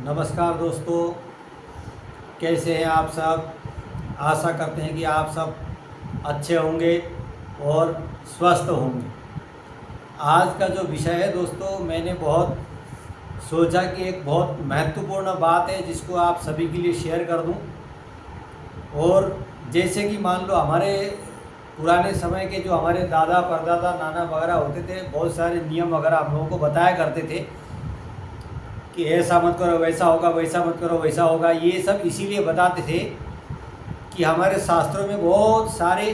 नमस्कार दोस्तों, कैसे हैं आप सब। आशा करते हैं कि आप सब अच्छे होंगे और स्वस्थ होंगे। आज का जो विषय है दोस्तों, मैंने बहुत सोचा कि एक बहुत महत्वपूर्ण बात है जिसको आप सभी के लिए शेयर कर दूं। और जैसे कि मान लो हमारे पुराने समय के जो हमारे दादा परदादा नाना वगैरह होते थे, बहुत सारे नियम वगैरह हम लोगों को बताया करते थे कि ऐसा मत करो वैसा होगा, वैसा मत करो वैसा होगा। ये सब इसीलिए बताते थे कि हमारे शास्त्रों में बहुत सारे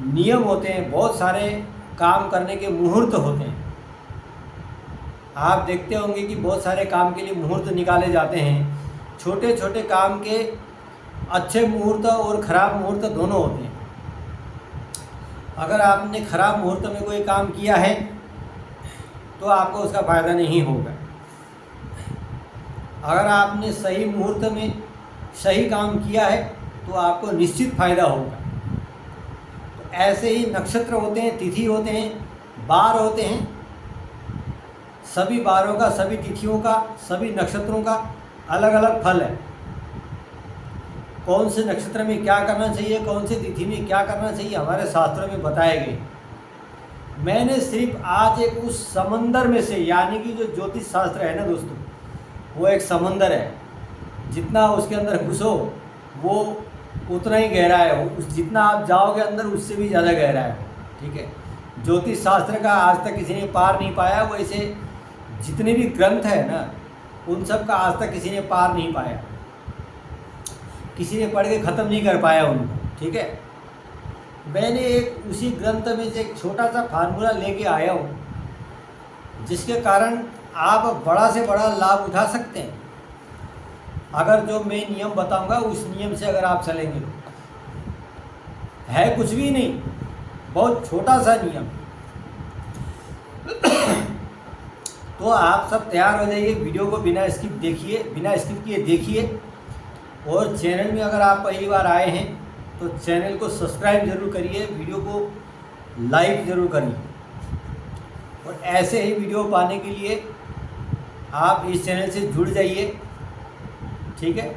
नियम होते हैं, बहुत सारे काम करने के मुहूर्त होते हैं। आप देखते होंगे कि बहुत सारे काम के लिए मुहूर्त निकाले जाते हैं। छोटे छोटे काम के अच्छे मुहूर्त और ख़राब मुहूर्त दोनों होते हैं। अगर आपने ख़राब मुहूर्त में कोई काम किया है तो आपको उसका फ़ायदा नहीं होगा। अगर आपने सही मुहूर्त में सही काम किया है तो आपको निश्चित फ़ायदा होगा। तो ऐसे ही नक्षत्र होते हैं, तिथि होते हैं, बार होते हैं। सभी बारों का, सभी तिथियों का, सभी नक्षत्रों का अलग अलग फल है। कौन से नक्षत्र में क्या करना चाहिए, कौन से तिथि में क्या करना चाहिए, हमारे शास्त्रों में बताए गए। मैंने सिर्फ आज एक उस समंदर में से, यानी कि जो ज्योतिष शास्त्र है ना दोस्तों, वो एक समंदर है। जितना उसके अंदर घुसो वो उतना ही गहरा है। उस जितना आप जाओगे अंदर उससे भी ज़्यादा गहरा है। ठीक है, ज्योतिष शास्त्र का आज तक किसी ने पार नहीं पाया। वैसे जितने भी ग्रंथ है ना, उन सब का आज तक किसी ने पार नहीं पाया। किसी ने पढ़ के ख़त्म नहीं कर पाया उनको। ठीक है, मैंने एक उसी ग्रंथ में से एक छोटा सा फार्मूला लेके आया हूँ, जिसके कारण आप बड़ा से बड़ा लाभ उठा सकते हैं। अगर जो मैं नियम बताऊंगा उस नियम से अगर आप चलेंगे तो है कुछ भी नहीं, बहुत छोटा सा नियम। तो आप सब तैयार हो जाइए, वीडियो को बिना स्किप देखिए, बिना स्किप किए देखिए। और चैनल में अगर आप पहली बार आए हैं तो चैनल को सब्सक्राइब ज़रूर करिए, वीडियो को लाइक ज़रूर करिए। और ऐसे ही वीडियो पाने के लिए आप इस चैनल से जुड़ जाइए। ठीक है,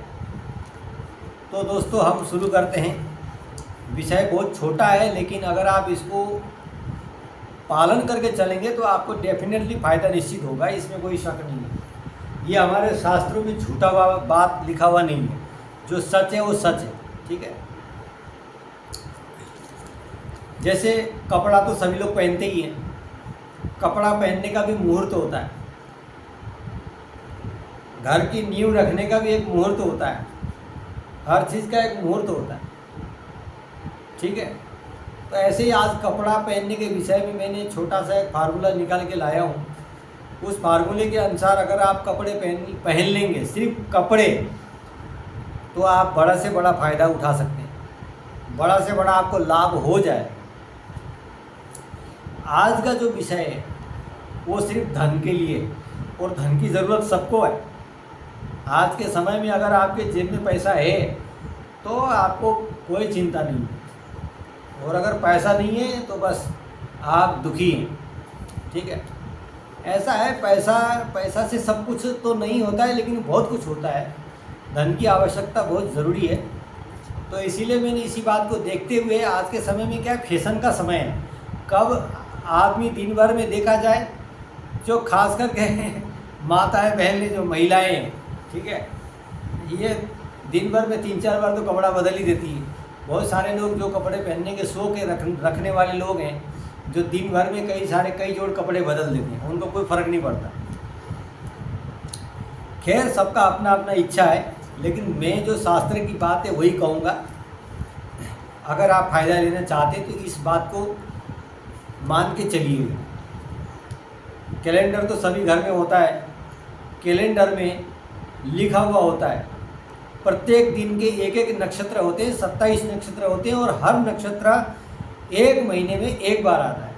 तो दोस्तों हम शुरू करते हैं। विषय बहुत छोटा है, लेकिन अगर आप इसको पालन करके चलेंगे तो आपको डेफिनेटली फ़ायदा निश्चित होगा, इसमें कोई शक नहीं है। ये हमारे शास्त्रों में झूठा बात लिखा हुआ नहीं है, जो सच है वो सच है। ठीक है, जैसे कपड़ा तो सभी लोग पहनते ही हैं। कपड़ा पहनने का भी मुहूर्त होता है, घर की नींव रखने का भी एक मुहूर्त होता है, हर चीज़ का एक मुहूर्त होता है। ठीक है, तो ऐसे ही आज कपड़ा पहनने के विषय में मैंने छोटा सा एक फार्मूला निकाल के लाया हूँ। उस फार्मूले के अनुसार अगर आप कपड़े पहन लेंगे, सिर्फ कपड़े, तो आप बड़ा से बड़ा फ़ायदा उठा सकते हैं, बड़ा से बड़ा आपको लाभ हो जाए। आज का जो विषय है वो सिर्फ धन के लिए, और धन की ज़रूरत सबको है। आज के समय में अगर आपके जेब में पैसा है तो आपको कोई चिंता नहीं है, और अगर पैसा नहीं है तो बस आप दुखी हैं। ठीक है, ऐसा है, पैसा से सब कुछ तो नहीं होता है, लेकिन बहुत कुछ होता है। धन की आवश्यकता बहुत ज़रूरी है। तो इसीलिए मैंने इसी बात को देखते हुए, आज के समय में क्या फैशन का समय है, कब आदमी दिन भर में देखा जाए, जो खास करके माताएं बहनें जो महिलाएं हैं, ठीक है, ये दिन भर में 3-4 बार तो कपड़ा बदल ही देती है। बहुत सारे लोग जो कपड़े पहनने के शौक के रखने वाले लोग हैं, जो दिन भर में कई जोड़ कपड़े बदल देते हैं, उनको कोई फ़र्क नहीं पड़ता। खैर, सबका अपना अपना इच्छा है, लेकिन मैं जो शास्त्र की बात है वही कहूँगा। अगर आप फ़ायदा लेना चाहते हैं तो इस बात को मान के चलिए। कैलेंडर तो सभी घर में होता है। कैलेंडर में लिखा हुआ होता है, प्रत्येक दिन के एक एक नक्षत्र होते हैं, 27 नक्षत्र होते हैं, और हर नक्षत्र एक महीने में एक बार आता है।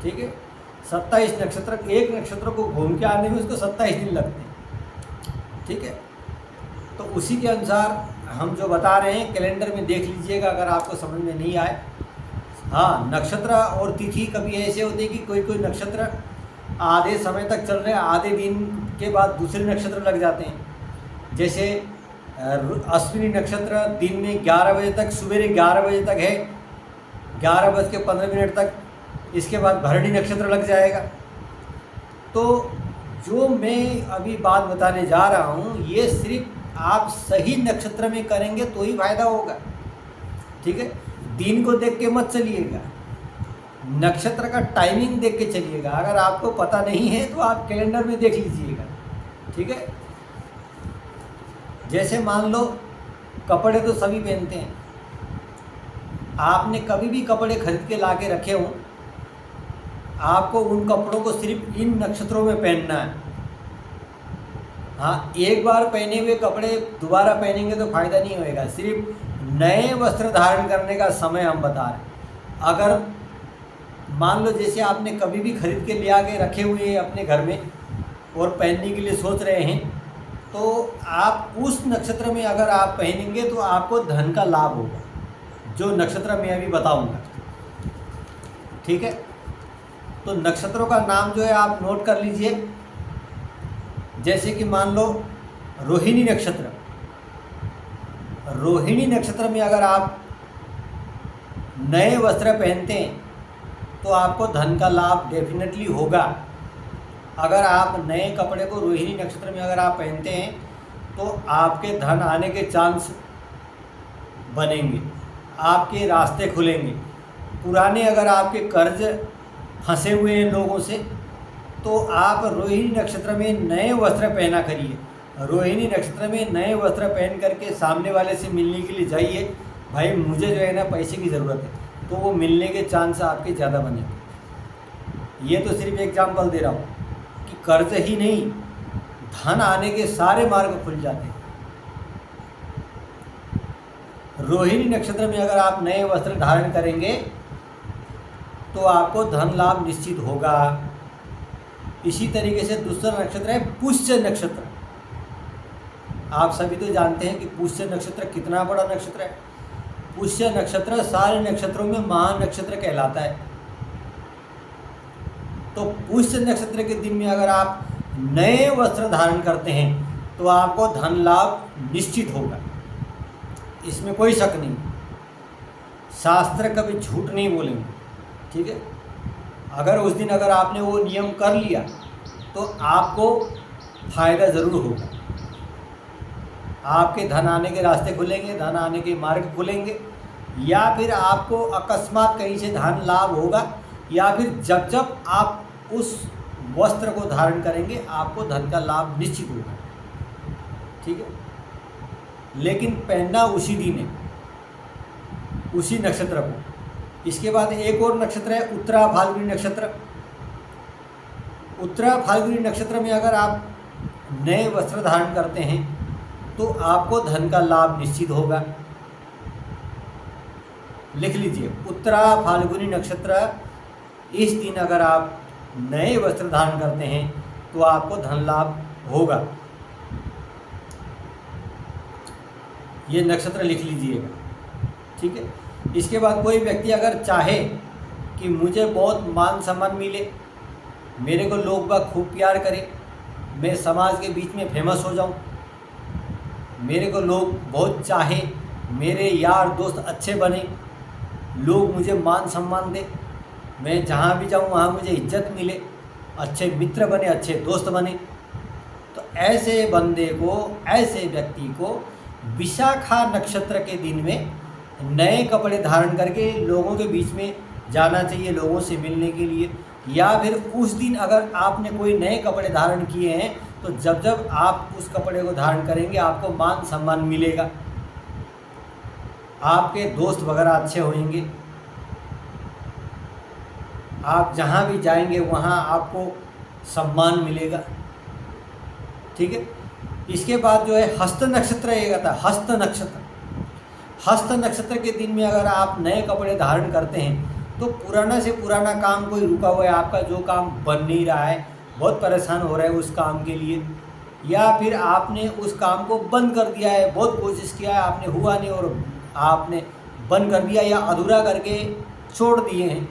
ठीक है, 27 नक्षत्र, एक नक्षत्र को घूम के आने में उसको 27 दिन लगते हैं। ठीक है, तो उसी के अनुसार हम जो बता रहे हैं कैलेंडर में देख लीजिएगा, अगर आपको समझ में नहीं आए। हाँ, नक्षत्र और तिथि कभी ऐसे होते हैं कि कोई नक्षत्र आधे समय तक चल रहे हैं, आधे दिन के बाद दूसरे नक्षत्र लग जाते हैं। जैसे अश्विनी नक्षत्र दिन में 11 बजे तक, सवेरे 11 बजे तक है, 11:15 तक, इसके बाद भरणी नक्षत्र लग जाएगा। तो जो मैं अभी बात बताने जा रहा हूँ ये सिर्फ आप सही नक्षत्र में करेंगे तो ही फायदा होगा, ठीक है। दिन को देख के मत चलिएगा, नक्षत्र का टाइमिंग देख के चलिएगा। अगर आपको पता नहीं है तो आप कैलेंडर में देख लीजिएगा, ठीक है। जैसे मान लो कपड़े तो सभी पहनते हैं, आपने कभी भी कपड़े खरीद के ला के रखे हों, आपको उन कपड़ों को सिर्फ इन नक्षत्रों में पहनना है। हाँ, एक बार पहने हुए कपड़े दोबारा पहनेंगे तो फायदा नहीं होएगा। सिर्फ नए वस्त्र धारण करने का समय हम बता रहे हैं। अगर मान लो जैसे आपने कभी भी खरीद के ले आके रखे हुए हैं अपने घर में और पहनने के लिए सोच रहे हैं, तो आप उस नक्षत्र में अगर आप पहनेंगे तो आपको धन का लाभ होगा, जो नक्षत्र मैं अभी बताऊंगा, ठीक है। तो नक्षत्रों का नाम जो है आप नोट कर लीजिए। जैसे कि मान लो रोहिणी नक्षत्र, रोहिणी नक्षत्र में अगर आप नए वस्त्र पहनते हैं तो आपको धन का लाभ डेफिनेटली होगा। अगर आप नए कपड़े को रोहिणी नक्षत्र में अगर आप पहनते हैं तो आपके धन आने के चांस बनेंगे, आपके रास्ते खुलेंगे। पुराने अगर आपके कर्ज फंसे हुए हैं लोगों से, तो आप रोहिणी नक्षत्र में नए वस्त्र पहना करिए। रोहिणी नक्षत्र में नए वस्त्र पहन करके सामने वाले से मिलने के लिए जाइए, भाई मुझे जो है ना पैसे की ज़रूरत है, तो वो मिलने के चांस आपके ज़्यादा बनेंगे। ये तो सिर्फ एग्जाम्पल दे रहा हूँ कि कर्ज ही नहीं, धन आने के सारे मार्ग खुल जाते हैं। रोहिणी नक्षत्र में अगर आप नए वस्त्र धारण करेंगे तो आपको धन लाभ निश्चित होगा। इसी तरीके से दूसरा नक्षत्र है पुष्य नक्षत्र। आप सभी तो जानते हैं कि पुष्य नक्षत्र कितना बड़ा नक्षत्र है। पुष्य नक्षत्र सारे नक्षत्रों में महान नक्षत्र कहलाता है। तो पुष्य नक्षत्र के दिन में अगर आप नए वस्त्र धारण करते हैं तो आपको धन लाभ निश्चित होगा, इसमें कोई शक नहीं। शास्त्र कभी झूठ नहीं बोलेंगे, ठीक है। अगर उस दिन अगर आपने वो नियम कर लिया तो आपको फायदा ज़रूर होगा। आपके धन आने के रास्ते खुलेंगे, धन आने के मार्ग खुलेंगे, या फिर आपको अकस्मात कहीं से धन लाभ होगा, या फिर जब जब आप उस वस्त्र को धारण करेंगे आपको धन का लाभ निश्चित होगा, ठीक है। लेकिन पहनना उसी दिन है, उसी नक्षत्र को। इसके बाद एक और नक्षत्र है उत्तरा फाल्गुनी नक्षत्र। उत्तरा फाल्गुनी नक्षत्र में अगर आप नए वस्त्र धारण करते हैं तो आपको धन का लाभ निश्चित होगा। लिख लीजिए, उत्तरा फाल्गुनी नक्षत्र, इस दिन अगर आप नए वस्त्र धारण करते हैं तो आपको धन लाभ होगा। ये नक्षत्र लिख लीजिएगा, ठीक है। इसके बाद कोई व्यक्ति अगर चाहे कि मुझे बहुत मान सम्मान मिले, मेरे को लोग बाग खूब प्यार करें, मैं समाज के बीच में फेमस हो जाऊं, मेरे को लोग बहुत चाहे, मेरे यार दोस्त अच्छे बने, लोग मुझे मान सम्मान दें, मैं जहाँ भी जाऊँ वहाँ मुझे इज्जत मिले, अच्छे मित्र बने, अच्छे दोस्त बने, तो ऐसे बंदे को, ऐसे व्यक्ति को विशाखा नक्षत्र के दिन में नए कपड़े धारण करके लोगों के बीच में जाना चाहिए, लोगों से मिलने के लिए। या फिर उस दिन अगर आपने कोई नए कपड़े धारण किए हैं तो जब जब आप उस कपड़े को धारण करेंगे आपको मान सम्मान मिलेगा, आपके दोस्त वगैरह अच्छे होंगे, आप जहाँ भी जाएंगे वहाँ आपको सम्मान मिलेगा, ठीक है। इसके बाद जो है हस्त नक्षत्र एक आता है, हस्त नक्षत्र। हस्त नक्षत्र के दिन में अगर आप नए कपड़े धारण करते हैं तो पुराना से पुराना काम कोई रुका हुआ है, आपका जो काम बन नहीं रहा है, बहुत परेशान हो रहा है उस काम के लिए, या फिर आपने उस काम को बंद कर दिया है, बहुत कोशिश किया है, आपने हुआ नहीं और आपने बंद कर दिया या अधूरा करके छोड़ दिए हैं,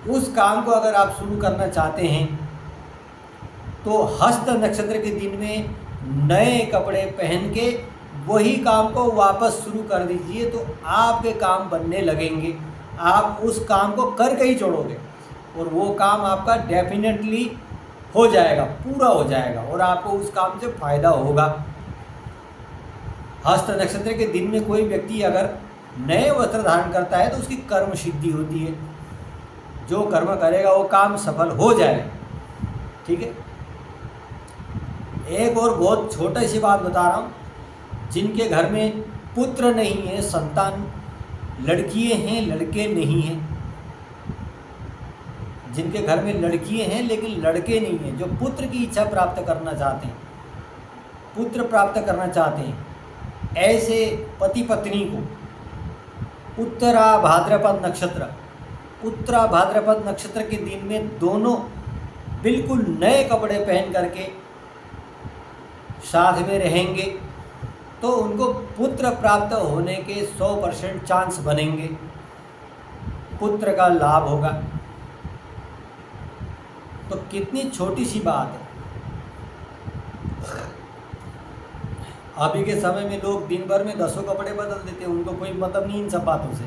उस काम को अगर आप शुरू करना चाहते हैं तो हस्त नक्षत्र के दिन में नए कपड़े पहन के वही काम को वापस शुरू कर दीजिए, तो आपके काम बनने लगेंगे। आप उस काम को करके ही छोड़ोगे और वो काम आपका डेफिनेटली हो जाएगा, पूरा हो जाएगा और आपको उस काम से फायदा होगा। हस्त नक्षत्र के दिन में कोई व्यक्ति अगर नए वस्त्र धारण करता है तो उसकी कर्म सिद्धि होती है। जो कर्म करेगा वो काम सफल हो जाएगा। ठीक है। एक और बहुत छोटी सी बात बता रहा हूँ, जिनके घर में पुत्र नहीं है, संतान, लड़कियां हैं लड़के नहीं हैं, जिनके घर में लड़कियां हैं लेकिन लड़के नहीं हैं, जो पुत्र की इच्छा प्राप्त करना चाहते हैं, पुत्र प्राप्त करना चाहते हैं, ऐसे पति पत्नी को उत्तरा भाद्रपद नक्षत्र, उत्तरा भाद्रपद नक्षत्र के दिन में दोनों बिल्कुल नए कपड़े पहन करके साथ में रहेंगे तो उनको पुत्र प्राप्त होने के 100% चांस बनेंगे, पुत्र का लाभ होगा। तो कितनी छोटी सी बात है। अभी के समय में लोग दिन भर में 10 कपड़े बदल देते हैं, उनको कोई मतलब नहीं इन सब बातों से।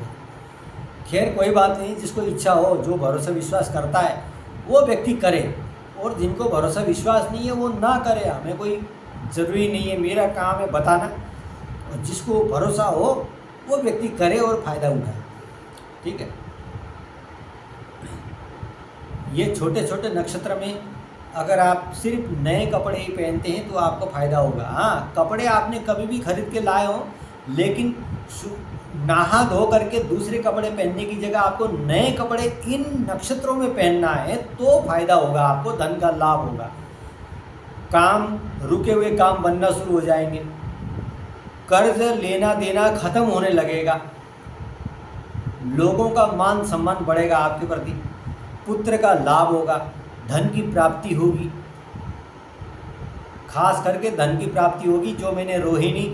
खैर कोई बात नहीं, जिसको इच्छा हो, जो भरोसा विश्वास करता है वो व्यक्ति करे, और जिनको भरोसा विश्वास नहीं है वो ना करे। हमें कोई ज़रूरी नहीं है, मेरा काम है बताना, और जिसको भरोसा हो वो व्यक्ति करे और फ़ायदा उठाए। ठीक है। ये छोटे छोटे नक्षत्र में अगर आप सिर्फ नए कपड़े ही पहनते हैं तो आपको फ़ायदा होगा। हाँ, कपड़े आपने कभी भी खरीद के लाए हों, लेकिन नहा धो करके दूसरे कपड़े पहनने की जगह आपको नए कपड़े इन नक्षत्रों में पहनना है तो फ़ायदा होगा, आपको धन का लाभ होगा, काम रुके हुए काम बनना शुरू हो जाएंगे, कर्ज लेना देना खत्म होने लगेगा, लोगों का मान सम्मान बढ़ेगा आपके प्रति, पुत्र का लाभ होगा, धन की प्राप्ति होगी, खास करके धन की प्राप्ति होगी। जो मैंने रोहिणी,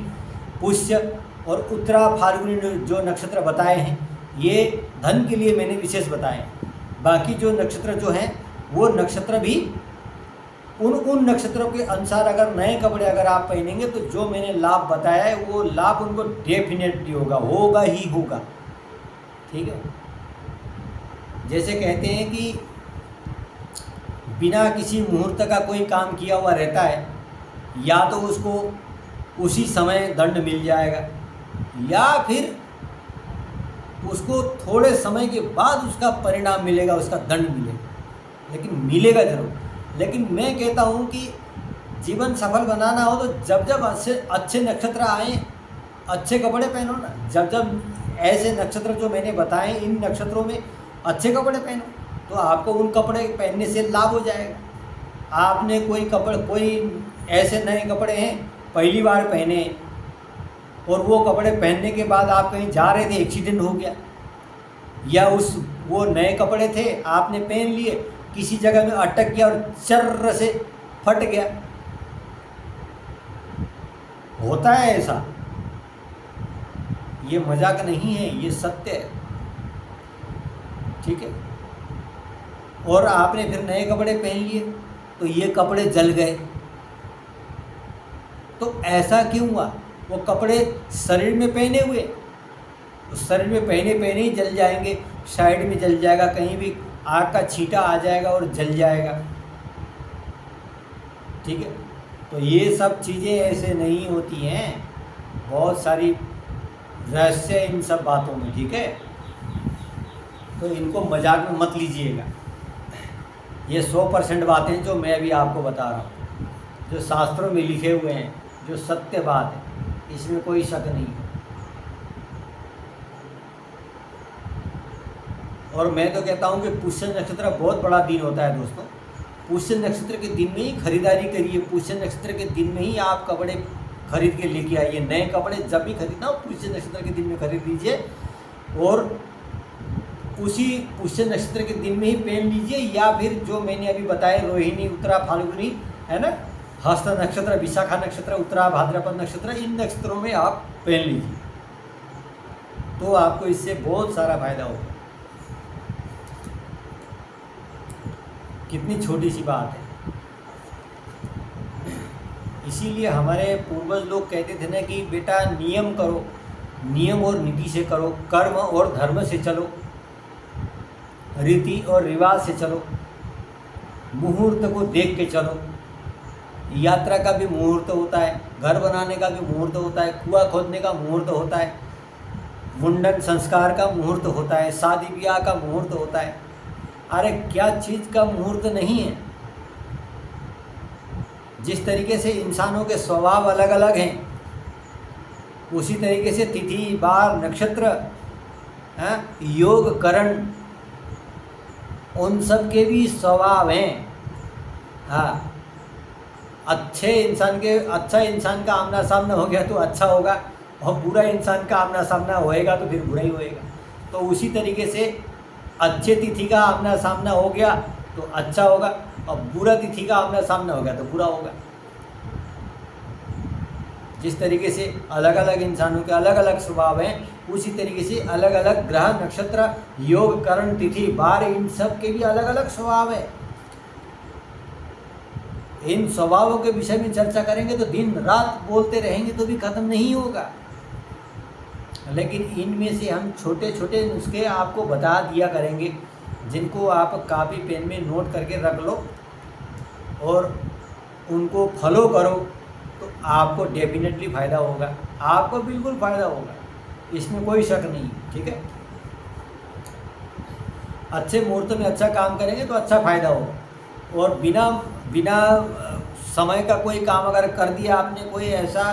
पुष्य और उत्तरा फाल्गुनी जो नक्षत्र बताए हैं ये धन के लिए मैंने विशेष बताए। बाकी जो नक्षत्र जो हैं वो नक्षत्र भी उन नक्षत्रों के अनुसार अगर नए कपड़े अगर आप पहनेंगे तो जो मैंने लाभ बताया है वो लाभ उनको डेफिनेटली होगा ही होगा। ठीक है। जैसे कहते हैं कि बिना किसी मुहूर्त का कोई काम किया हुआ रहता है, या तो उसको उसी समय दंड मिल जाएगा या फिर उसको थोड़े समय के बाद उसका परिणाम मिलेगा, उसका दंड मिलेगा, लेकिन मिलेगा जरूर। लेकिन मैं कहता हूँ कि जीवन सफल बनाना हो तो जब जब अच्छे नक्षत्र आए अच्छे कपड़े पहनो ना। जब जब ऐसे नक्षत्र जो मैंने बताए इन नक्षत्रों में अच्छे कपड़े पहनो तो आपको उन कपड़े पहनने से लाभ हो जाएगा। आपने कोई ऐसे नए कपड़े हैं पहली बार पहने और वो कपड़े पहनने के बाद आप कहीं जा रहे थे, एक्सीडेंट हो गया, या वो नए कपड़े थे आपने पहन लिए, किसी जगह में अटक गया और चर्र से फट गया, होता है ऐसा। ये मजाक नहीं है, ये सत्य है। ठीक है। और आपने फिर नए कपड़े पहन लिए तो ये कपड़े जल गए, तो ऐसा क्यों हुआ? वो कपड़े शरीर में पहने हुए, तो शरीर में पहने पहने ही जल जाएंगे, साइड में जल जाएगा, कहीं भी आग का छींटा आ जाएगा और जल जाएगा। ठीक है। तो ये सब चीज़ें ऐसे नहीं होती हैं, बहुत सारी रहस्य इन सब बातों में। ठीक है। तो इनको मजाक में मत लीजिएगा। ये 100% बातें जो मैं अभी आपको बता रहा हूँ, जो शास्त्रों में लिखे हुए हैं, जो सत्य बात है, इसमें कोई शक नहीं है। और मैं तो कहता हूँ कि पुष्य नक्षत्र बहुत बड़ा दिन होता है दोस्तों। पुष्य नक्षत्र के दिन में ही खरीदारी करिए, पुष्य नक्षत्र के दिन में ही आप कपड़े खरीद के लेके आइए। नए कपड़े जब भी खरीदना हो पुष्य नक्षत्र के दिन में खरीद लीजिए और उसी पुष्य नक्षत्र के दिन में ही पहन लीजिए, या फिर जो मैंने अभी बताया रोहिणी, उत्तरा, फाल्गुनी है ना, हस्त नक्षत्र, विशाखा नक्षत्र, उत्तरा भाद्रपद नक्षत्र, इन नक्षत्रों में आप पहन लीजिए तो आपको इससे बहुत सारा फायदा होगा। कितनी छोटी सी बात है। इसीलिए हमारे पूर्वज लोग कहते थे ना कि बेटा नियम करो, नियम और नीति से करो, कर्म और धर्म से चलो, रीति और रिवाज से चलो, मुहूर्त को देख के चलो। यात्रा का भी मुहूर्त होता है, घर बनाने का भी मुहूर्त होता है, कुआं खोदने का मुहूर्त होता है, मुंडन संस्कार का मुहूर्त होता है, शादी ब्याह का मुहूर्त होता है। अरे क्या चीज़ का मुहूर्त नहीं है। जिस तरीके से इंसानों के स्वभाव अलग अलग हैं, उसी तरीके से तिथि बार नक्षत्र योग करण उन सब के भी स्वभाव हैं। हाँ, अच्छा इंसान का आमना सामना हो गया तो अच्छा होगा, और बुरा इंसान का आमना सामना होएगा तो फिर बुरा ही होएगा। तो उसी तरीके से अच्छे तिथि का आमना सामना हो गया तो अच्छा होगा, और बुरा तिथि का आमना सामना हो गया तो बुरा होगा। जिस तरीके से अलग अलग इंसानों के अलग अलग स्वभाव हैं, उसी तरीके से अलग अलग ग्रह नक्षत्र योग करण तिथि बार इन सब के भी अलग अलग स्वभाव है। इन स्वभावों के विषय में चर्चा करेंगे तो दिन रात बोलते रहेंगे तो भी खत्म नहीं होगा। लेकिन इनमें से हम छोटे छोटे नुस्खे आपको बता दिया करेंगे, जिनको आप कॉपी पेन में नोट करके रख लो और उनको फॉलो करो तो आपको डेफिनेटली फ़ायदा होगा। आपको बिल्कुल फ़ायदा होगा, इसमें कोई शक नहीं। ठीक है, अच्छे मुहूर्त में अच्छा काम करेंगे तो अच्छा फ़ायदा होगा। और बिना समय का कोई काम अगर कर दिया आपने, कोई ऐसा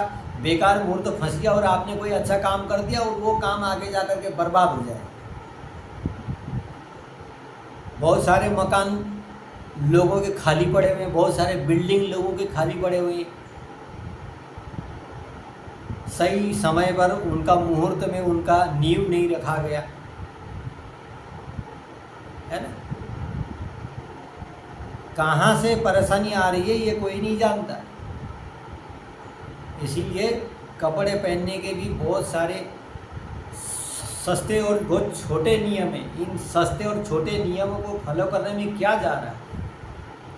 बेकार मुहूर्त फंस गया और आपने कोई अच्छा काम कर दिया और वो काम आगे जा कर के बर्बाद हो जाए। बहुत सारे मकान लोगों के खाली पड़े हुए हैं, बहुत सारे बिल्डिंग लोगों के खाली पड़े हुए हैं। सही समय पर उनका मुहूर्त में उनका नींव नहीं रखा गया है ना। कहाँ से परेशानी आ रही है ये कोई नहीं जानता। इसीलिए कपड़े पहनने के भी बहुत सारे सस्ते और बहुत छोटे नियम हैं। इन सस्ते और छोटे नियमों को फॉलो करने में क्या जा रहा है।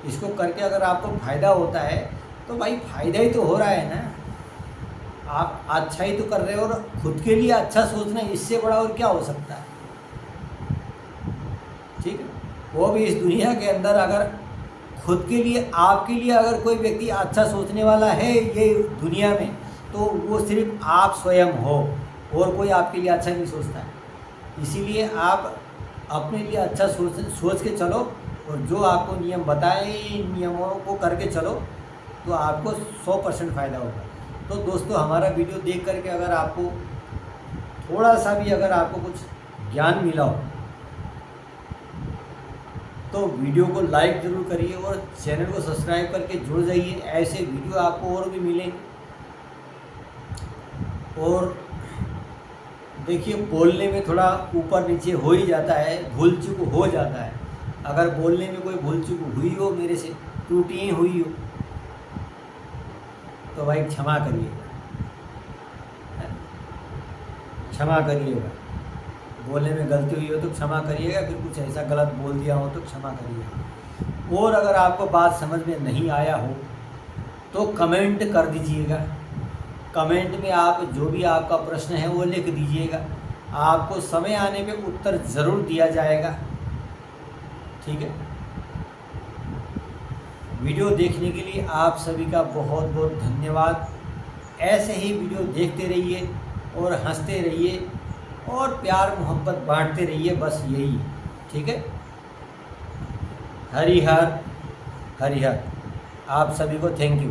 इसको करके अगर आपको फ़ायदा होता है तो भाई फ़ायदा ही तो हो रहा है ना। आप अच्छा ही तो कर रहे हो, और खुद के लिए अच्छा सोचना इससे बड़ा और क्या हो सकता है। ठीक है, वो भी इस दुनिया के अंदर अगर खुद के लिए आपके लिए अगर कोई व्यक्ति अच्छा सोचने वाला है ये दुनिया में, तो वो सिर्फ आप स्वयं हो, और कोई आपके लिए अच्छा नहीं सोचता है। इसीलिए आप अपने लिए अच्छा सोच के चलो, और जो आपको नियम बताए इन नियमों को करके चलो तो आपको 100% फ़ायदा होगा। तो दोस्तों, हमारा वीडियो देख करके अगर आपको थोड़ा सा भी अगर आपको कुछ ज्ञान मिला हो तो वीडियो को लाइक ज़रूर करिए और चैनल को सब्सक्राइब करके जुड़ जाइए। ऐसे वीडियो आपको और भी मिलेंगे। और देखिए, बोलने में थोड़ा ऊपर नीचे हो ही जाता है, भूल चूक हो जाता है। अगर बोलने में कोई भूल चूक हुई हो, मेरे से त्रुटियाँ हुई हो, तो भाई क्षमा करिएगा, क्षमा करिएगा। बोलने में गलती हुई हो तो क्षमा करिएगा, फिर कुछ ऐसा गलत बोल दिया हो तो क्षमा करिएगा। और अगर आपको बात समझ में नहीं आया हो तो कमेंट कर दीजिएगा। कमेंट में आप जो भी आपका प्रश्न है वो लिख दीजिएगा, आपको समय आने पे उत्तर ज़रूर दिया जाएगा। ठीक है, वीडियो देखने के लिए आप सभी का बहुत बहुत धन्यवाद। ऐसे ही वीडियो देखते रहिए और हंसते रहिए और प्यार मोहब्बत बांटते रहिए, बस यही। ठीक है, हरि हर हरि हर। आप सभी को थैंक यू।